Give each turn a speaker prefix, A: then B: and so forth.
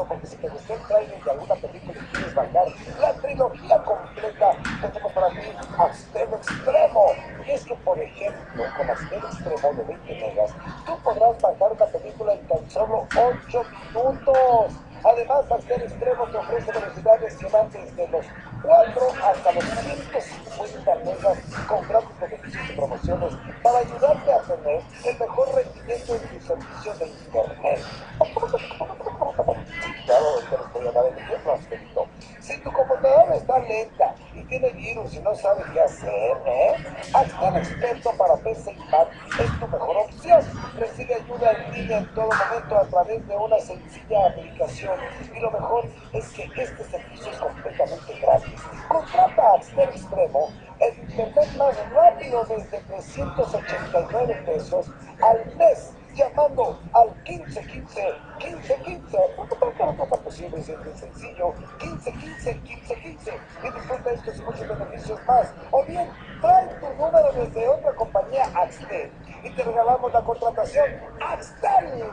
A: eso, porque si te gustó el trailer de alguna película y quieres bajar la trilogía completa, tenemos para ti Axtel Extremo. Y es que, por ejemplo, con Axtel Extremo de 20 megas, tú podrás bajar una película en tan solo 8 minutos. Además, Axtel Extremo te ofrece velocidades que van desde los 4 hasta los 150 megas con grandes beneficios y promociones para ayudarte a tener el mejor rendimiento en tu servicio de internet. Sí, claro, ahorita les voy a dar el ejemplo, Angelito. Si tu computadora está lenta y tiene virus y no sabe qué hacer, Axtel Experto para PC y Mac es tu mejor opción. Recibe ayuda en línea en todo momento a través de una sencilla aplicación. Y lo mejor es que este servicio es completamente gratis. Contrata a Axtel Extremo, el internet más rápido desde 389 pesos al mes, llamando al 1515 1515. Posible, es muy sencillo. 1515 1515 y disfruta estos y muchos beneficios más. O bien, trae tu número desde otra compañía Axtel y te regalamos la contratación Axtel.